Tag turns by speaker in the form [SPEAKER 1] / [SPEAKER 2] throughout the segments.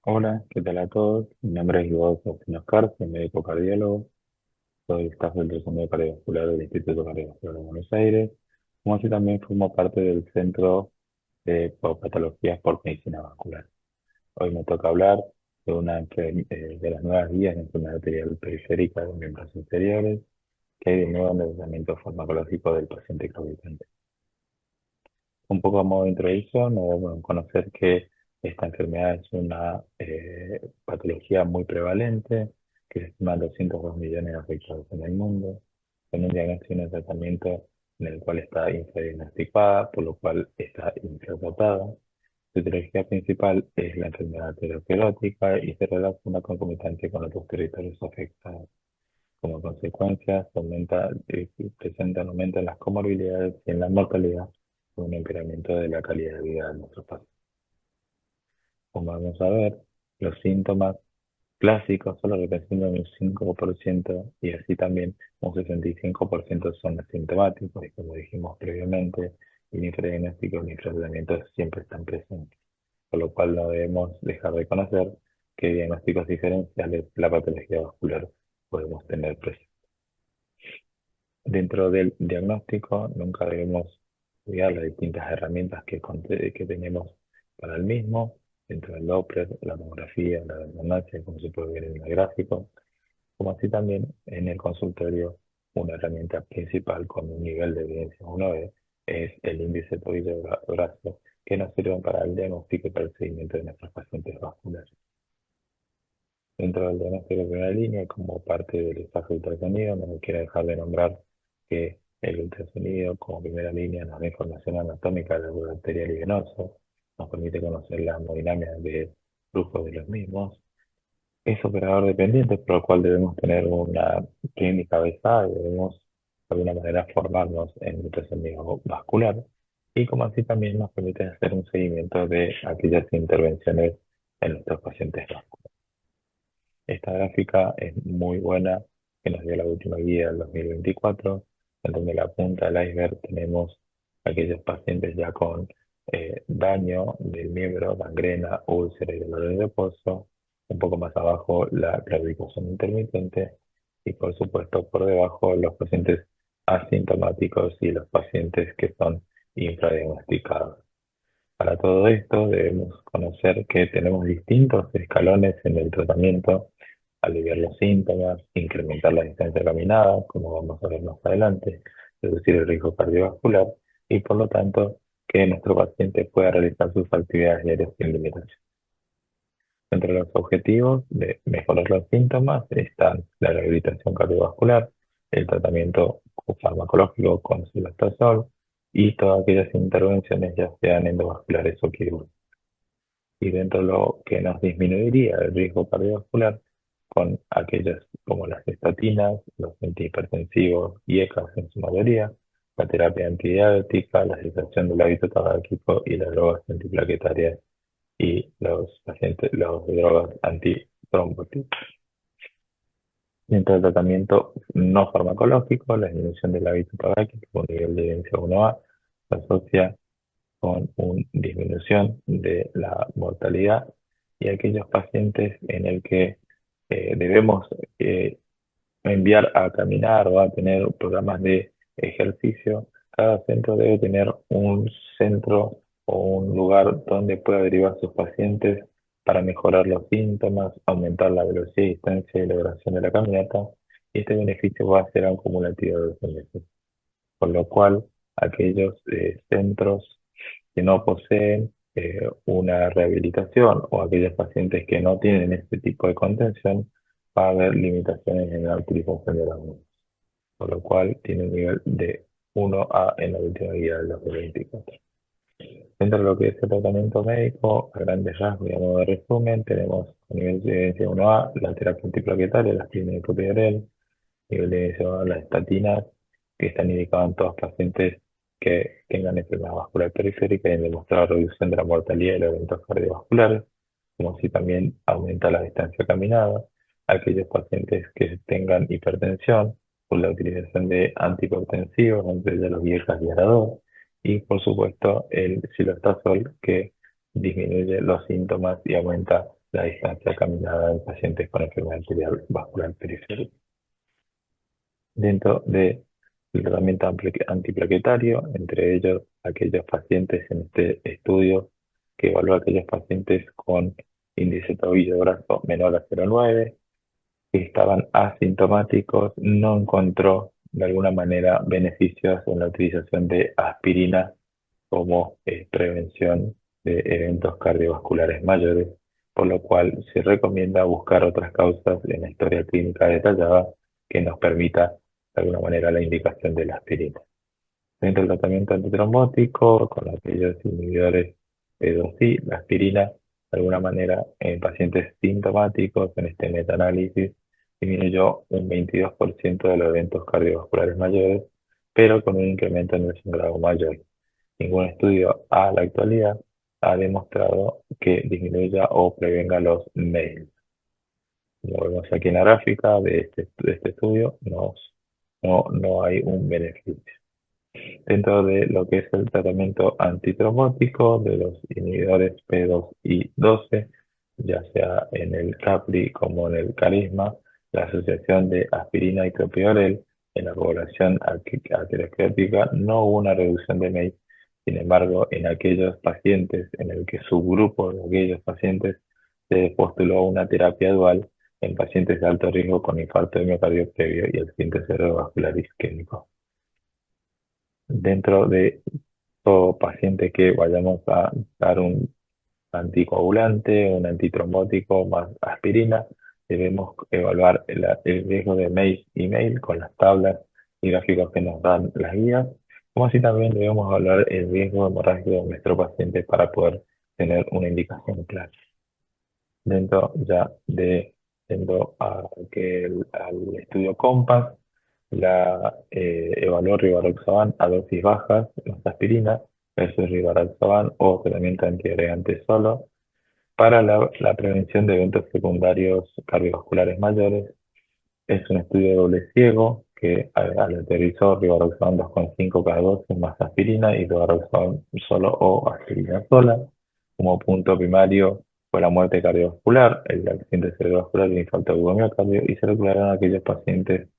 [SPEAKER 1] Hola, ¿qué tal a todos? Mi nombre es Iván Faustino Oscar, soy médico cardiólogo, soy staff del Trastorno Cardiovascular del Instituto Cardiovascular de Buenos Aires, como así también formo parte del Centro de Patologías por Medicina Vascular. Hoy me toca hablar de de las nuevas guías de enfermedad arterial periférica de miembros inferiores que hay de nuevo en el tratamiento farmacológico del paciente claudicante. Un poco a modo de introducción, debemos conocer que esta enfermedad es una patología muy prevalente, que se estima 202 millones de afectados en el mundo, con un diagnóstico y un tratamiento en el cual está infradiagnosticada, por lo cual está infratratada. Su etiología principal es la enfermedad aterosclerótica y se relaciona concomitante con otros territorios afectados. Como consecuencia, presenta un aumento en las comorbilidades y en la mortalidad, con un empeoramiento de la calidad de vida de nuestros pacientes. Como vamos a ver, los síntomas clásicos solo representan un 5% y así también un 65% son asintomáticos y como dijimos previamente, el infradiagnóstico y el infratratamiento siempre están presentes, por lo cual no debemos dejar de conocer qué diagnósticos diferenciales de la patología vascular podemos tener presentes. Dentro del diagnóstico, nunca debemos olvidar las distintas herramientas que tenemos para el mismo, dentro del Doppler, la tomografía, la resonancia, como se puede ver en el gráfico, como así también en el consultorio, una herramienta principal con un nivel de evidencia 1B es el índice brazo, que nos sirve para el diagnóstico y para el seguimiento de nuestros pacientes vasculares. Dentro del diagnóstico de primera línea, como parte del espacio de ultrasonido, no me quiero dejar de nombrar que el ultrasonido como primera línea nos da información anatómica del árbol arterial y venoso, nos permite conocer la hemodinámica de flujo de los mismos. Es operador dependiente, por lo cual debemos tener una clínica avanzada y debemos de alguna manera formarnos en ultrasonido vascular. Y como así también nos permite hacer un seguimiento de aquellas intervenciones en nuestros pacientes vasculares. Esta gráfica es muy buena, que nos dio la última guía del 2024, en donde en la punta del iceberg tenemos aquellos pacientes ya con daño del miembro, gangrena, úlcera y dolor de reposo. Un poco más abajo la claudicación intermitente y por supuesto por debajo los pacientes asintomáticos y los pacientes que son infradiagnosticados. Para todo esto debemos conocer que tenemos distintos escalones en el tratamiento: aliviar los síntomas, incrementar la distancia caminada, como vamos a ver más adelante, reducir el riesgo cardiovascular y por lo tanto que nuestro paciente pueda realizar sus actividades diarias sin limitación. Entre los objetivos de mejorar los síntomas están la rehabilitación cardiovascular, el tratamiento farmacológico con cilastaol y todas aquellas intervenciones ya sean endovasculares o quirúrgicas. Y dentro de lo que nos disminuiría el riesgo cardiovascular con aquellas como las estatinas, los antihipertensivos y ECAs en su mayoría, la terapia antidiabética, la cesación del hábito tabáquico y las drogas antiplaquetarias y los drogas antitrombóticas. Dentro del tratamiento no farmacológico, la disminución del hábito tabáquico con nivel de evidencia 1A se asocia con una disminución de la mortalidad y aquellos pacientes en el que debemos enviar a caminar o a tener programas de ejercicio. Cada centro debe tener un centro o un lugar donde pueda derivar sus pacientes para mejorar los síntomas, aumentar la velocidad, distancia y la duración de la caminata. Y este beneficio va a ser acumulativo de los meses, por lo cual aquellos centros que no poseen una rehabilitación o aquellos pacientes que no tienen este tipo de contención, va a haber limitaciones en la utilización de la misma, por lo cual tiene un nivel de 1A en la última guía del 2024. Dentro de lo que es el tratamiento médico, a grandes rasgos y a modo de resumen, tenemos a nivel de evidencia 1A la terapia antiplaquetaria, la aspirina y clopidogrel, nivel de evidencia 1A las estatinas, que están indicadas en todos los pacientes que tengan enfermedad vascular periférica y han demostrado reducción de la mortalidad y los eventos cardiovasculares, como si también aumenta la distancia caminada. Aquellos pacientes que tengan hipertensión, por la utilización de antihipertensivos, entre ellos los viejas y arador, y por supuesto el cilostaol que disminuye los síntomas y aumenta la distancia caminada en pacientes con enfermedad arterial vascular periférica. Dentro del tratamiento antiplaquetario, entre ellos aquellos pacientes en este estudio que evaluó a aquellos pacientes con índice tobillo brazo menor a 0,9, que estaban asintomáticos, no encontró de alguna manera beneficios en la utilización de aspirina como prevención de eventos cardiovasculares mayores, por lo cual se recomienda buscar otras causas en la historia clínica detallada que nos permita de alguna manera la indicación de la aspirina. Dentro del tratamiento antitrombótico, con aquellos inhibidores P2I, la aspirina, de alguna manera, en pacientes sintomáticos, en este metaanálisis, disminuyó un 22% de los eventos cardiovasculares mayores, pero con un incremento en el sangrado mayor. Ningún estudio a la actualidad ha demostrado que disminuya o prevenga los MEI. Como vemos aquí en la gráfica de este estudio, no hay un beneficio. Dentro de lo que es el tratamiento antitrombótico de los inhibidores P2 y 12, ya sea en el CAPRI como en el CARISMA, la asociación de aspirina y clopidogrel en la población aterosclerótica no hubo una reducción de MEI. Sin embargo, en aquellos pacientes, en el que subgrupo de aquellos pacientes se postuló una terapia dual en pacientes de alto riesgo con infarto de miocardio previo y accidente cerebrovascular isquémico. Dentro de todo paciente que vayamos a dar un anticoagulante, un antitrombótico más aspirina, debemos evaluar el riesgo de MACE y MAIL con las tablas y gráficos que nos dan las guías, como así también debemos evaluar el riesgo hemorrágico de nuestro paciente para poder tener una indicación clara. Dentro ya de, yendo al estudio COMPAS, evaluó rivaroxaban a dosis bajas, las aspirinas, versus rivaroxaban o tratamiento antiagregante solo para la prevención de eventos secundarios cardiovasculares mayores. Es un estudio de doble ciego que aleatorizó rivaroxaban 2,5 cada dosis más aspirina y rivaroxaban solo o aspirina sola. Como punto primario fue la muerte cardiovascular, el accidente cerebrovascular y el infarto agudo de miocardio, y se calcularon aquellos pacientes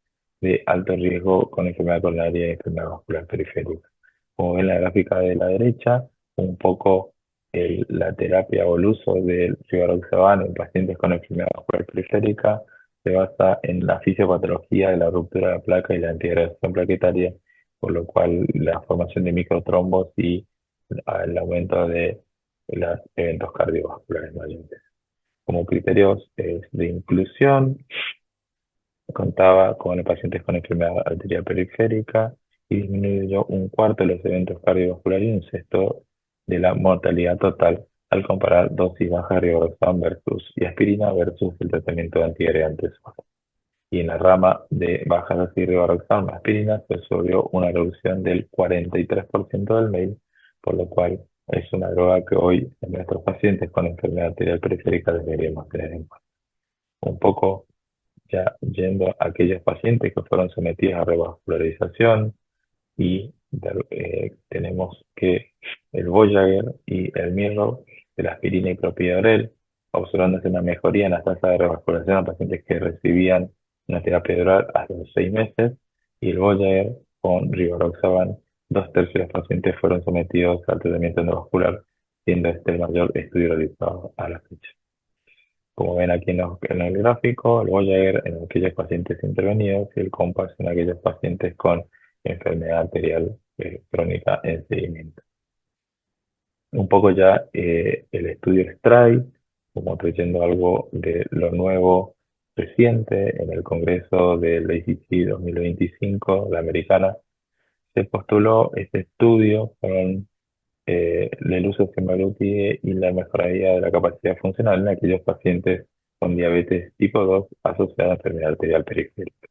[SPEAKER 1] de alto riesgo con enfermedad coronaria y enfermedad vascular periférica. Como ven en la gráfica de la derecha, un poco la terapia o el uso del rivaroxaban en pacientes con enfermedad vascular periférica se basa en la fisiopatología de la ruptura de la placa y la antiagregación plaquetaria, por lo cual la formación de microtrombos y el aumento de los eventos cardiovasculares mayores. Como criterios de inclusión, contaba con pacientes con enfermedad arterial periférica y disminuyó un cuarto de los eventos cardiovasculares y un sexto de la mortalidad total al comparar dosis bajas de rivaroxaban versus y aspirina versus el tratamiento de antiagregantes. Y en la rama de bajas dosis de rivaroxaban aspirina se observó una reducción del 43% del MEI, por lo cual es una droga que hoy en nuestros pacientes con enfermedad arterial periférica deberíamos tener en cuenta. Un poco ya yendo a aquellos pacientes que fueron sometidos a revascularización y tenemos que el Voyager y el Mirror de la aspirina y clopidogrel, observándose una mejoría en las tasas de revascularización a pacientes que recibían una terapia oral hasta los 6 meses, y el Voyager con rivaroxaban, 2/3 de los pacientes fueron sometidos al tratamiento endovascular, siendo este el mayor estudio realizado a la fecha. Como ven aquí en el gráfico, el Voyager en aquellos pacientes intervenidos y el COMPAS en aquellos pacientes con enfermedad arterial crónica en seguimiento. Un poco ya el estudio STRIDE, como trayendo algo de lo nuevo reciente en el Congreso del ACC 2025, la americana, se postuló este estudio con el uso de semaglutide y la mejoría de la capacidad funcional en aquellos pacientes con diabetes tipo 2 asociada a enfermedad arterial periférica.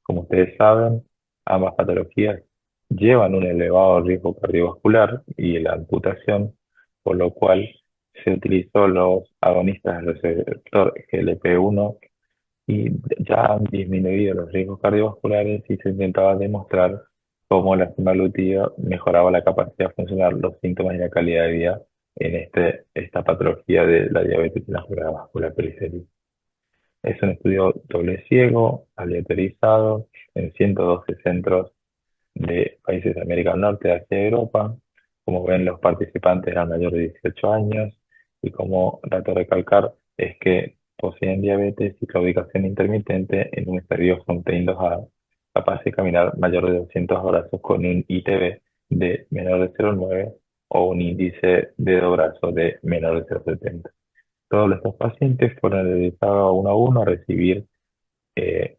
[SPEAKER 1] Como ustedes saben, ambas patologías llevan un elevado riesgo cardiovascular y la amputación, por lo cual se utilizó los agonistas del receptor GLP-1 y ya han disminuido los riesgos cardiovasculares y se intentaba demostrar cómo la semaglutida mejoraba la capacidad funcional, los síntomas y la calidad de vida en esta patología de la diabetes y la enfermedad vascular periférica. Es un estudio doble ciego, aleatorizado, en 112 centros de países de América del Norte, Asia y Europa. Como ven, los participantes eran mayores de 18 años y como dato a recalcar es que poseen diabetes y claudicación intermitente en un estadio Fontaine 2A, capaz de caminar mayor de 200 brazos con un ITB de menor de 0,9 o un índice de brazo de menor de 0,70. Todos estos pacientes fueron dedicados uno a uno a recibir eh,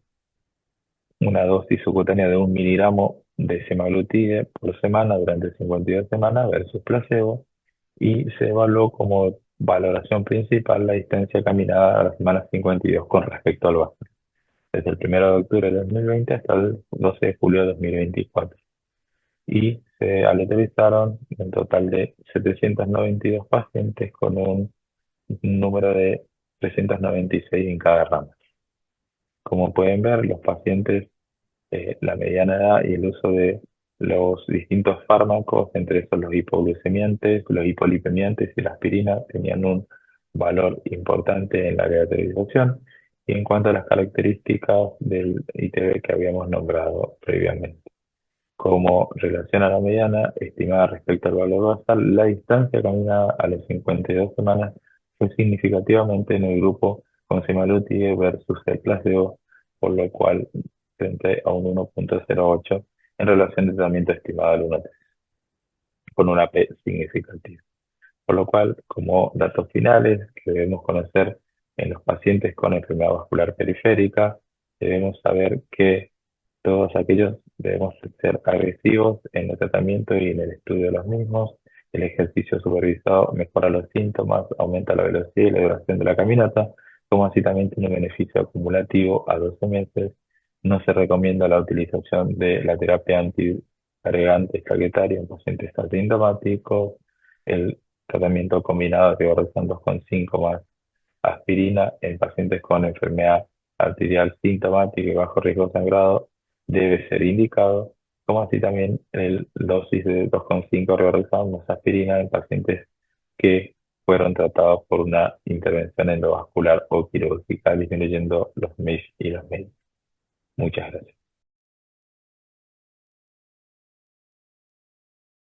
[SPEAKER 1] una dosis subcutánea de 1 miligramo de semaglutide por semana durante 52 semanas versus placebo y se evaluó como valoración principal la distancia caminada a la semana 52 con respecto al base, desde el 1 de octubre de 2020 hasta el 12 de julio de 2024. Y se aleatorizaron un total de 792 pacientes con un número de 396 en cada rama. Como pueden ver, los pacientes la mediana edad y el uso de los distintos fármacos, entre esos los hipoglucemiantes, los hipolipemiantes y la aspirina, tenían un valor importante en la caracterización. Y en cuanto a las características del ITB que habíamos nombrado previamente, como relación a la mediana estimada respecto al valor basal, la distancia caminada a las 52 semanas fue significativamente en el grupo con semaglutide versus el placebo, por lo cual frente a un 1,08 en relación de tratamiento estimado al 1,3, con una P significativa. Por lo cual, como datos finales que debemos conocer en los pacientes con enfermedad vascular periférica, debemos saber que todos aquellos debemos ser agresivos en el tratamiento y en el estudio de los mismos. El ejercicio supervisado mejora los síntomas, aumenta la velocidad y la duración de la caminata, como así también tiene un beneficio acumulativo a 12 meses. No se recomienda la utilización de la terapia antiagregante estaquetaria en pacientes asintomáticos. El tratamiento combinado de rigorosam 2,5 más aspirina en pacientes con enfermedad arterial sintomática y bajo riesgo de sangrado debe ser indicado, como así también el dosis de 2,5 rigorosam más aspirina en pacientes que fueron tratados por una intervención endovascular o quirúrgica, disminuyendo los MISH y los MEI. Muchas gracias.